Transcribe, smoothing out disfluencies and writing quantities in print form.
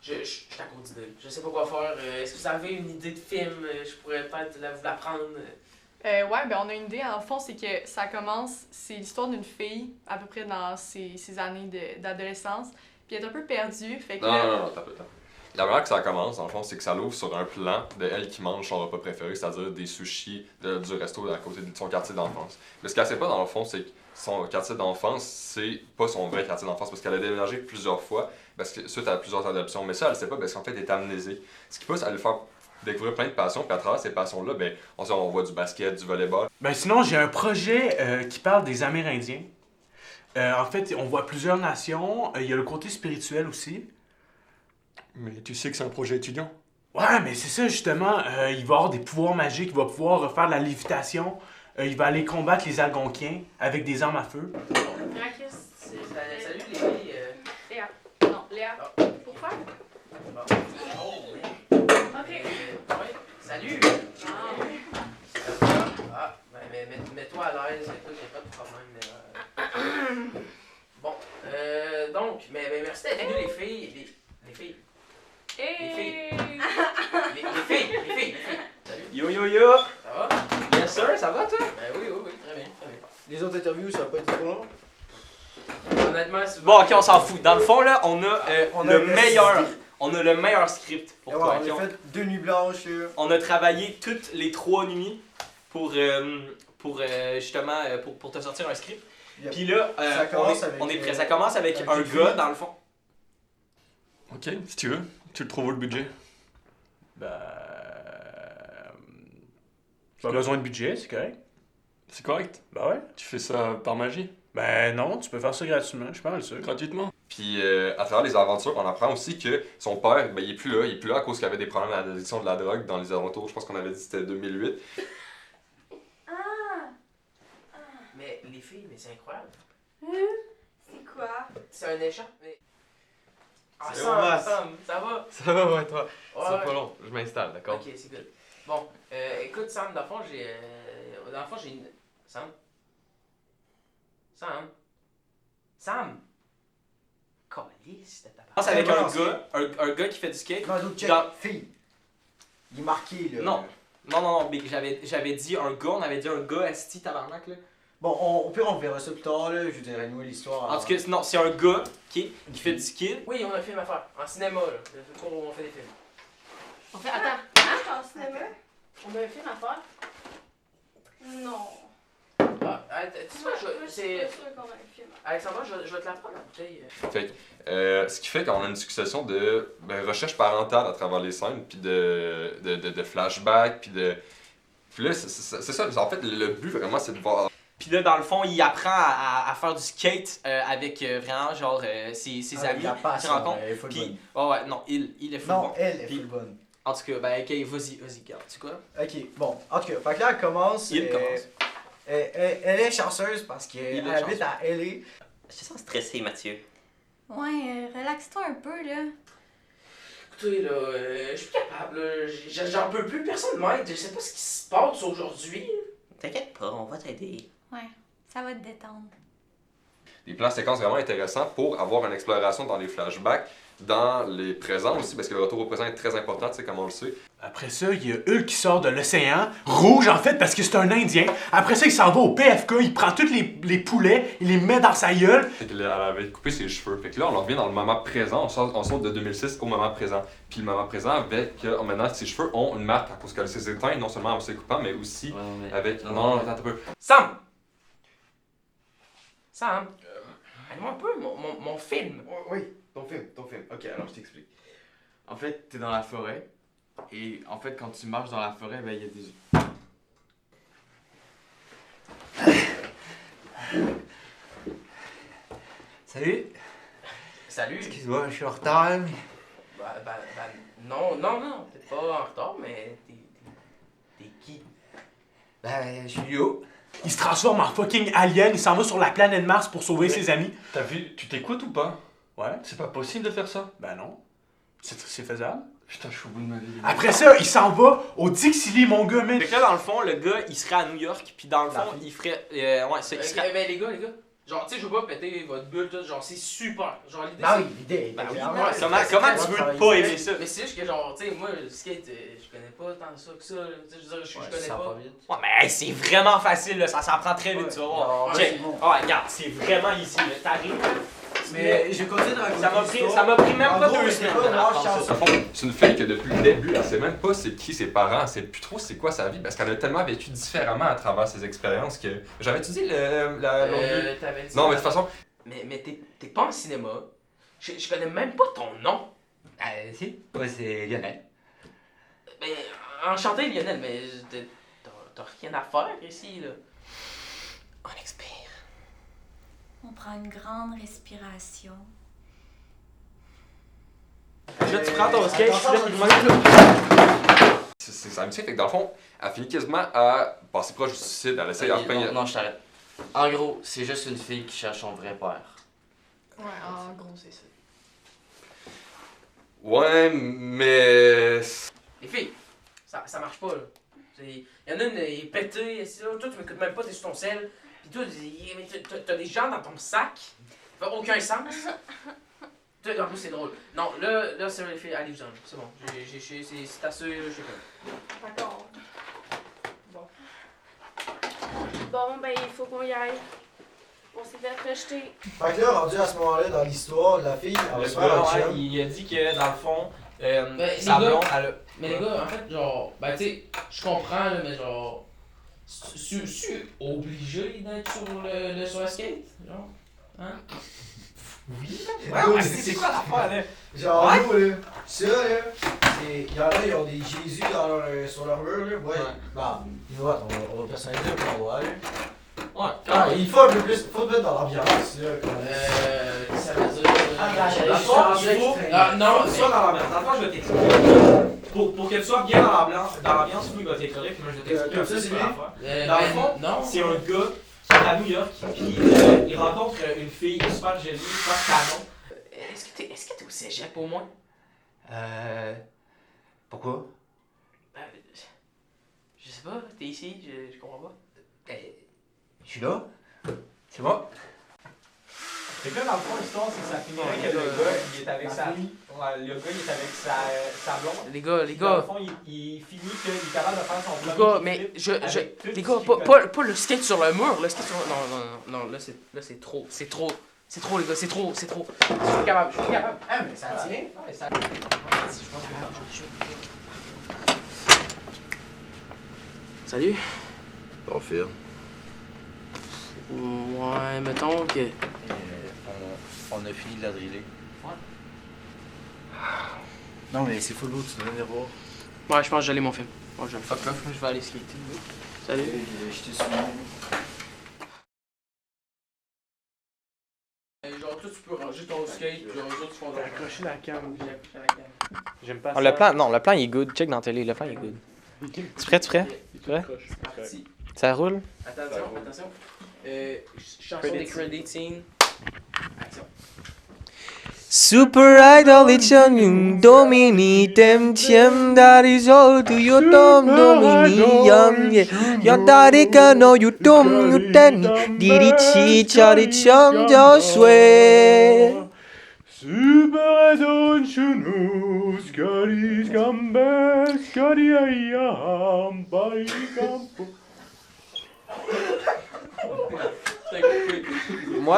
Je suis à court d'idées. Je sais pas quoi faire. Est-ce que vous avez une idée de film? Je pourrais peut-être vous la prendre. Ouais, ben on a une idée. En fond, c'est que ça commence, c'est l'histoire d'une fille, à peu près dans ses années d'adolescence. Puis elle est un peu perdue, fait que... Non, t'as pas le temps. La manière que ça commence, dans le fond, c'est que ça l'ouvre sur un plan de elle qui mange son repas préféré, c'est-à-dire des sushis du resto à côté de son quartier d'enfance. Mais ce qu'elle sait pas, dans le fond, c'est que son quartier d'enfance, c'est pas son vrai quartier d'enfance, parce qu'elle a déménagé plusieurs fois, parce que suite à plusieurs adoptions. Mais ça, elle sait pas, parce qu'en fait, elle est amnésique. Ce qui pousse à lui faire découvrir plein de passions, puis à travers ces passions-là, ben, on voit du basket, du volleyball. Ben sinon, j'ai un projet qui parle des Amérindiens. En fait, on voit plusieurs nations. Il y a le côté spirituel aussi. Mais tu sais que c'est un projet étudiant. Ouais, mais c'est ça justement. Il va avoir des pouvoirs magiques. Il va pouvoir faire de la lévitation. Il va aller combattre les Algonquiens avec des armes à feu. Salut les filles. Léa. Non, Léa. Pourquoi? Ok. Ouais, salut. Mais mets-toi à l'aise. Écoute, j'ai pas de problème. Bon, donc, mais merci d'être venues les filles. Les filles. Les filles. Les filles. Salut. Yo! Ça va? Yes sir, ça va toi? Oui, très bien. Les autres interviews, ça va pas être trop long? Honnêtement, c'est... Bon, ok, on s'en fout. Dans le fond, là, on a On a le le meilleur. script. On a le meilleur script pour Ouais, toi. on ok? a fait 2 nuits blanches. On a travaillé toutes les 3 nuits pour justement pour te sortir un script. Yep. Puis là, Ça commence on est avec, prêt. Ça commence avec un un petit gars, film. dans le fond. Ok, si tu veux. Tu le trouves où le budget? Pas besoin de budget, c'est correct. C'est correct. Ben ouais. Tu fais ça par magie. Ben non, tu peux faire ça gratuitement. Je suis pas mal sûr. Gratuitement. Puis à travers les aventures, on apprend aussi que son père, ben, il est plus là. Il est plus là à cause qu'il avait des problèmes à l'addiction de la drogue dans les alentours. Je pense qu'on avait dit que c'était 2008. Mais les filles, mais c'est incroyable. C'est quoi? C'est un échange, mais... Ah, C'est Sam, Thomas. ça va? Ça va, ouais, toi. Ouais. long. Je m'installe, d'accord? Ok, c'est good. Bon, écoute, Sam, dans le fond, j'ai une... Sam? Calisse de ta part. commence avec Ouais, un non, gars, un gars qui fait du skate. Non, donc, check. Dans- Fille. Il est marqué, là. Non, mais j'avais dit un gars, on avait dit un gars esti tabarnak là. Bon, au pire, on verra ça plus tard, là. Je vous dirai nous l'histoire. En tout cas, non, c'est un gars qui fait du skate. Oui, on a un film à faire. En cinéma, là. On fait des films. On fait, attends. Hein? En cinéma? On a un film à faire? Non. Tu sais quoi, Je suis pas sûre qu'on a un film. Alexandra, je vais te la prendre la bouteille. Fait que, ce qui fait qu'on a une succession de recherches parentales à travers les scènes, puis de flashbacks, puis de... Puis là, c'est ça, en fait, le but vraiment, c'est de voir... Puis là, dans le fond, il apprend à faire du skate avec vraiment genre ses amis La passe, qu'il rencontre. elle est full Puis, bonne. ouais, non, il est full Non, bon. elle est Puis- full bonne. En tout cas, ben, ok, vas-y, garde, tu sais quoi? Ok, bon. En tout cas, fait que là, elle commence. Il commence. Elle est chanceuse parce Il qu'elle est habite à LA. Je te sens stressé, Mathieu. Ouais, relaxe-toi un peu, là. Écoutez, là, je suis plus capable, là. J'en peux plus, personne m'aide. Je sais pas ce qui se passe aujourd'hui. T'inquiète pas, on va t'aider. Ouais, ça va te détendre. Des plans séquences vraiment intéressants pour avoir une exploration dans les flashbacks, dans les présents aussi, parce que le retour au présent est très important, tu sais, comme on le sait. Après ça, il y a Hulk qui sort de l'océan, rouge en fait parce que c'est un Indien. Après ça, il s'en va au PFK, il prend tous les poulets, il les met dans sa gueule. Fait qu'elle avait coupé ses cheveux. Fait que là, on revient dans le moment présent, on sort de 2006 au moment présent. Puis le moment présent avec, maintenant, ses cheveux ont une marque à cause qu'elle s'est éteinte, non seulement en se coupant, mais aussi avec... Non, attends un peu. Sam! Aide-moi un peu, mon film. Oui, ton film. Ok, alors je t'explique. En fait, t'es dans la forêt, et en fait, quand tu marches dans la forêt, ben il y a des... Salut. Salut. Excuse-moi, je suis en retard, mais... Non, t'es pas en retard, mais t'es qui? Ben, je suis Yo. Il se transforme en fucking alien, il s'en va sur la planète Mars pour sauver ses amis. T'as vu, tu t'écoutes ou pas? Ouais. C'est pas possible de faire ça. Ben non. C'est faisable. Putain, je suis au bout de ma vie. Après ça, il s'en va au Dixie, mon gars, man. Fait que là, dans le fond, le gars, il serait à New York, puis dans le fond, il ferait. Ouais, il serait. Ben, les gars, Genre, tu sais, je veux pas péter votre bulle, tout. Genre, c'est super. Genre, l'idée, Ben c'est. oui, l'idée. Ben oui, clairement, ouais, c'est- Comment c'est- tu veux c'est- pas aimer ça? Mais c'est juste que, genre, tu sais, moi, le skate, je connais pas tant ça que ça. Là. Tu sais, je veux dire, je Ouais, connais ça va pas. vite. Ouais, mais hey, c'est vraiment facile, là. Ça s'en prend très vite, tu vas voir. Ouais, Check. c'est bon. Ah, regarde, c'est vraiment ici, là. T'arrives, là. Mais je continue de raconter Ça m'a pris, l'histoire. ça m'a pris même En pas gros, 2 c'est semaines. pas de moi, apprendre je ça. suis en- C'est une fille que depuis le début, elle sait même pas c'est qui ses parents, elle sait plus trop c'est quoi sa vie, parce qu'elle a tellement vécu différemment à travers ses expériences que. J'avais étudié l'autre vue. T'avais dit. Non, mais de toute façon, Mais t'es pas en cinéma. Je connais même pas ton nom. Si, moi c'est Lionel. Ben, enchanté, Lionel, mais t'as rien à faire ici, là. On expire. On prend une grande respiration. Là, tu prends ton skate, Attention, tu flippes attention. le même. c'est sa amitié, fait que dans le fond, elle finit quasiment à passer proche du suicide, elle essaie Ok, enfin. non, je t'arrête. En gros, c'est juste une fille qui cherche son vrai père. Ouais, en gros, c'est ça. Ouais, mais. Les filles, ça marche pas, là. Y'en a une, elle est pétée, là. Toi, tu m'écoutes même pas, t'es sur ton sel. Pis toi, mais t'as des gens dans ton sac. Ça fait aucun sens. En plus, c'est drôle. Non, là, c'est vrai, les filles, allez, vous en. C'est bon. C'est assez, je sais pas. D'accord. Bon, ben, il faut qu'on y aille. On s'est fait rejeter. Fait que là, rendu à ce moment-là, dans l'histoire, la fille, elle va Le se faire un gars, ouais, chum. il a dit que dans le fond, les sa gars- blonde, elle a. Mais les gars, en fait, genre, ben, tu sais, je comprends, là, mais genre. Tu obligé d'être sur le skate? Genre? Hein? Ouais, c'est quoi l'affaire, là? Genre, Ouais. nous, là, ça, là, c'est. Y'en a, ils ont des Jésus dans leur, sur leur mur, là. Ouais. Bah, you know what, on va personnaliser un peu l'endroit, là. Ouais, Ah, il faut un peu plus. Faut te mettre dans l'ambiance, là, quand même. Ça veut dire. Attends, Dans le fond, il faut. Ah, non, Faut que tu sois dans l'ambiance. Dans le fond, je vais t'expliquer. Pour que tu sois bien dans l'ambiance, lui, il va t'éclairer, puis moi, je vais t'expliquer Comme un ça, peu c'est ce bien. l'affaire. Dans le fond, non. C'est un gars qui est à New York, puis il rencontre une fille super jolie, super canon. Est-ce que t'es au cégep au moins? Pourquoi? Ben, je sais pas, t'es ici, je comprends pas. Je suis là. C'est moi. Fait que là, dans le fond, l'histoire, c'est que ça finirait que le gars, il est avec sa. Ouais, le gars, il est avec sa blonde. Les gars, Puis, dans le fond, il finit qu'il est capable de faire son Les premier gars, mais kickflip avec tout les ce gars, qu'il connaît. pas le skate sur le mur, le skate sur non, là c'est trop, les gars, c'est trop. Je suis plus capable. Ah, mais ça tient. Ouais, ça- Salut. Bon, Phil. Ouais, mettons que. On a fini de la driller. Non, mais c'est full beau, tu devrais venir voir. Ouais, je pense que j'allais mon film. Ouais, je vais le fuck off, je vais aller skater. Salut. Je t'ai suivi. Genre, toi, tu peux ranger ton skate, puis genre, les autres, tu font accrocher la cam. J'aime pas Oh, le plan il est good. Check dans la télé, le plan il est good. Tu prêt? Prêt? C'est parti. Ça roule? Attention. Chanson des credit scene. Action. Super idol, it's on you, domini, tem, tiem, that is all to your tom, domini, yeah. Your daddy can know you tom, you ten, didi chi, chari chum, just way. Super don't you know, Scotty's come back, Scotty I am, body campo. Moi,